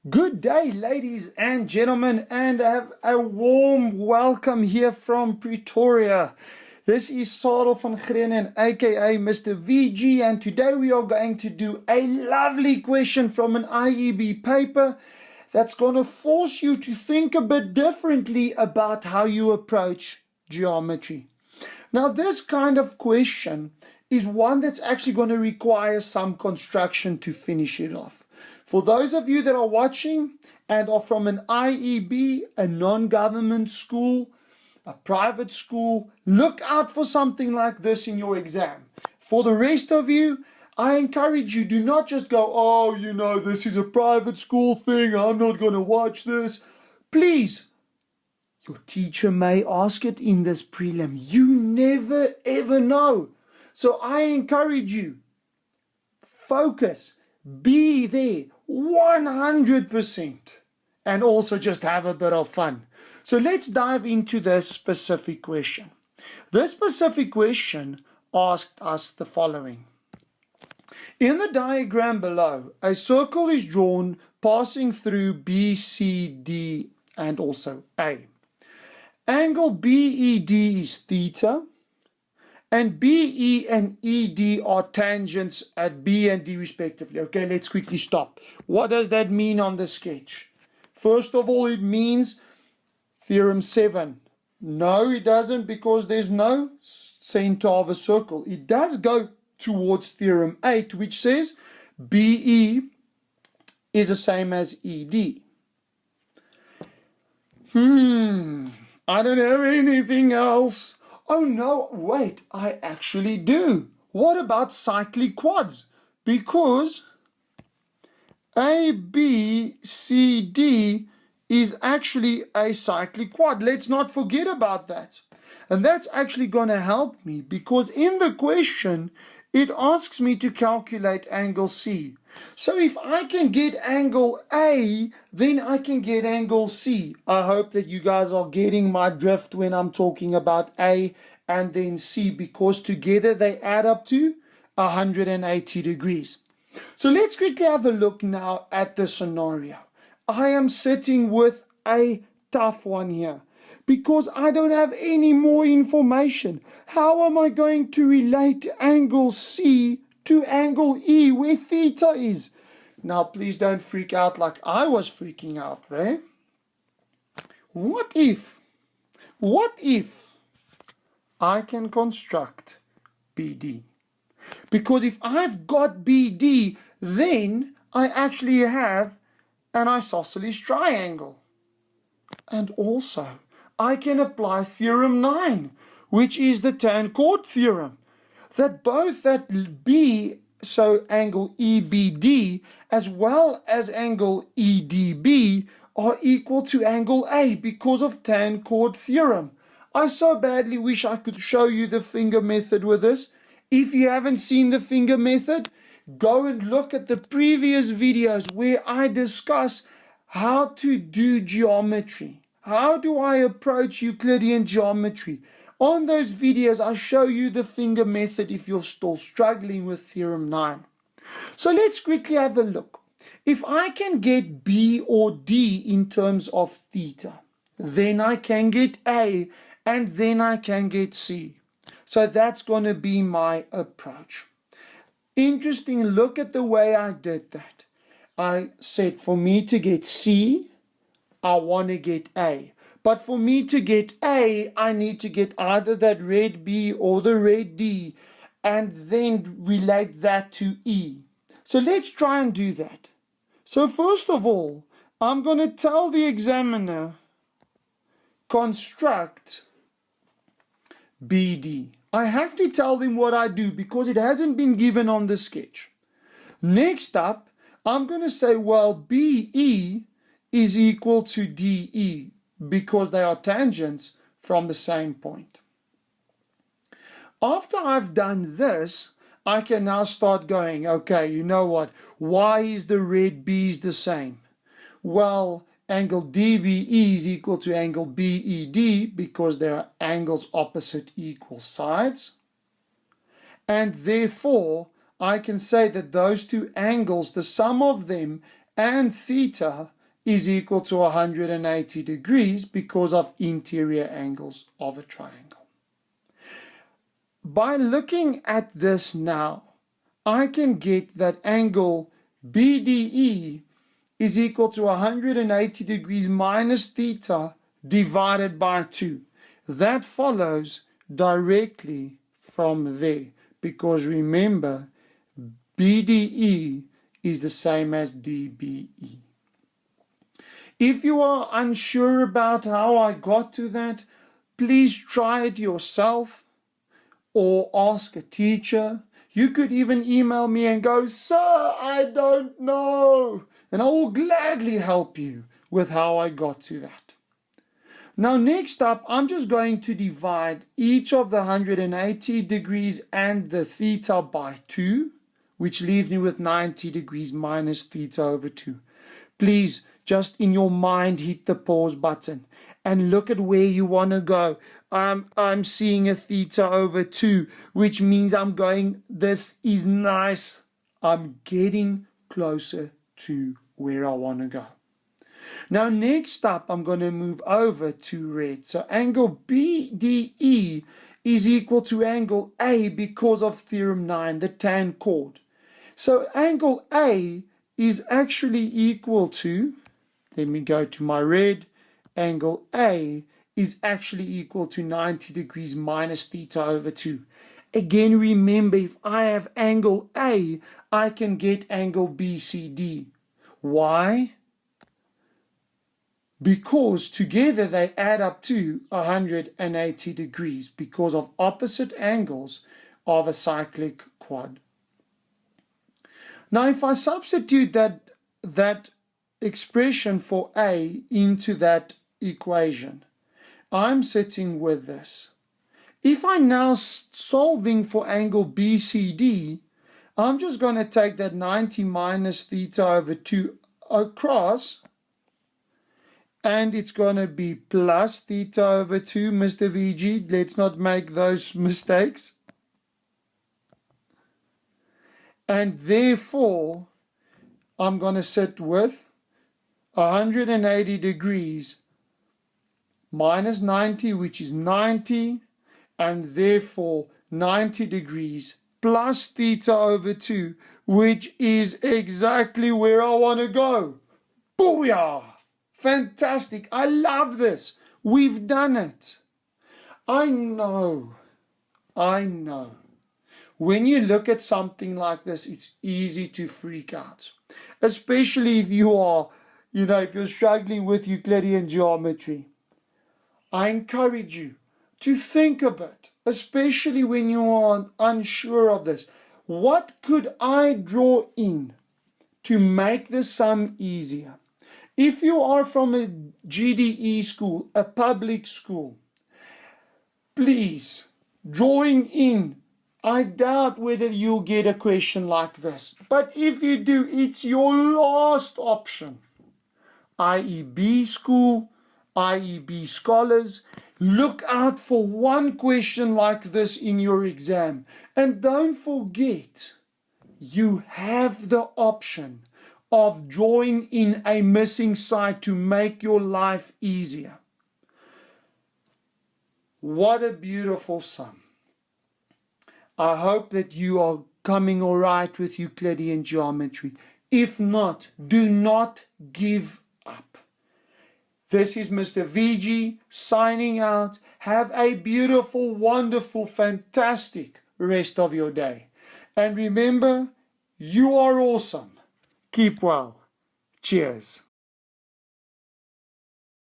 Good day, ladies and gentlemen, and have a warm welcome here from Pretoria. This is Sarel van Grenen, aka Mr. VG, and today we are going to do a lovely question from an IEB paper that's going to force you to think a bit differently about how you approach geometry. Now, this kind of question is one that's actually going to require some construction to finish it off. For those of you that are watching and are from an IEB, a non-government school, a private school, look out for something like this in your exam. For the rest of you, I encourage you, do not just go, oh, this is a private school thing, I'm not going to watch this. Please, your teacher may ask it in this prelim. You never ever know. So I encourage you, focus, be there 100%, and also just have a bit of fun. So let's dive into this specific question. This specific question asked us the following. In the diagram below, a circle is drawn passing through B, C, D, and also A. Angle BED is theta, and BE and ED are tangents at B and D respectively. Okay, let's quickly stop. What does that mean on the sketch? First of all, it means theorem 7. No, it doesn't, because there's no center of a circle. It does go towards theorem 8, which says BE is the same as ED. I don't have anything else. Oh no, wait, I actually do. What about cyclic quads? Because ABCD is actually a cyclic quad. Let's not forget about that. And that's actually going to help me, because in the question, it asks me to calculate angle C. So if I can get angle A, then I can get angle C. I hope that you guys are getting my drift when I'm talking about A and then C, because together they add up to 180 degrees. So let's quickly have a look now at the scenario. I am sitting with a tough one here, because I don't have any more information. How am I going to relate angle C to angle E where theta is? Now, please don't freak out like I was freaking out there. What if I can construct BD? Because if I've got BD, then I actually have an isosceles triangle. And also, I can apply theorem 9, which is the tan chord theorem, that both that B, so angle EBD, as well as angle EDB are equal to angle A because of tan chord theorem. I so badly wish I could show you the finger method with this. If you haven't seen the finger method, go and look at the previous videos where I discuss how to do geometry. How do I approach Euclidean geometry? On those videos, I show you the finger method if you're still struggling with theorem 9. So let's quickly have a look. If I can get B or D in terms of theta, then I can get A, and then I can get C. So that's going to be my approach. Interesting, look at the way I did that. I said for me to get C, I want to get A. But for me to get A, I need to get either that red B or the red D, and then relate that to E. So let's try and do that. So first of all, I'm going to tell the examiner, construct BD. I have to tell them what I do because it hasn't been given on the sketch. Next up, I'm going to say, well, BE is equal to DE because they are tangents from the same point. After I've done this, I can now start going, okay, you know what? Why is the red B's the same? Well, angle DBE is equal to angle BED because they are angles opposite equal sides. And therefore, I can say that those two angles, the sum of them and theta, is equal to 180 degrees because of interior angles of a triangle. By looking at this now, I can get that angle BDE is equal to 180 degrees minus theta divided by 2. That follows directly from there, because remember, BDE is the same as DBE. If you are unsure about how I got to that, please try it yourself or ask a teacher. You could even email me and go, "Sir, I don't know." And I will gladly help you with how I got to that. Now, next up, I'm just going to divide each of the 180 degrees and the theta by 2, which leaves me with 90 degrees minus theta over 2. Please, just in your mind, hit the pause button and look at where you want to go. I'm seeing a theta over 2, which means I'm going, this is nice. I'm getting closer to where I want to go. Now, next up, I'm going to move over to red. So angle BDE is equal to angle A because of theorem 9, the tan chord. So angle A is actually equal to, let me go to my red, angle A is actually equal to 90 degrees minus theta over 2. Again, remember, if I have angle A, I can get angle BCD. Why? Because together they add up to 180 degrees because of opposite angles of a cyclic quad. Now, if I substitute that expression for A into that equation, I'm sitting with this. If I'm now solving for angle BCD, I'm just going to take that 90 minus theta over 2 across, and it's going to be plus theta over 2, Mr. VG. Let's not make those mistakes. And therefore, I'm going to sit with 180 degrees minus 90, which is 90, and therefore 90 degrees plus theta over 2, which is exactly where I want to go. Booyah! Fantastic. I love this. We've done it. I know. When you look at something like this, it's easy to freak out. Especially if you are, if you're struggling with Euclidean geometry. I encourage you to think a bit, especially when you are unsure of this. What could I draw in to make the sum easier? If you are from a GDE school, a public school, please, drawing in, I doubt whether you'll get a question like this. But if you do, it's your last option. IEB school, IEB scholars, look out for one question like this in your exam. And don't forget, you have the option of drawing in a missing side to make your life easier. What a beautiful sum. I hope that you are coming all right with Euclidean geometry. If not, do not give up. This is Mr. VG signing out. Have a beautiful, wonderful, fantastic rest of your day. And remember, you are awesome. Keep well. Cheers.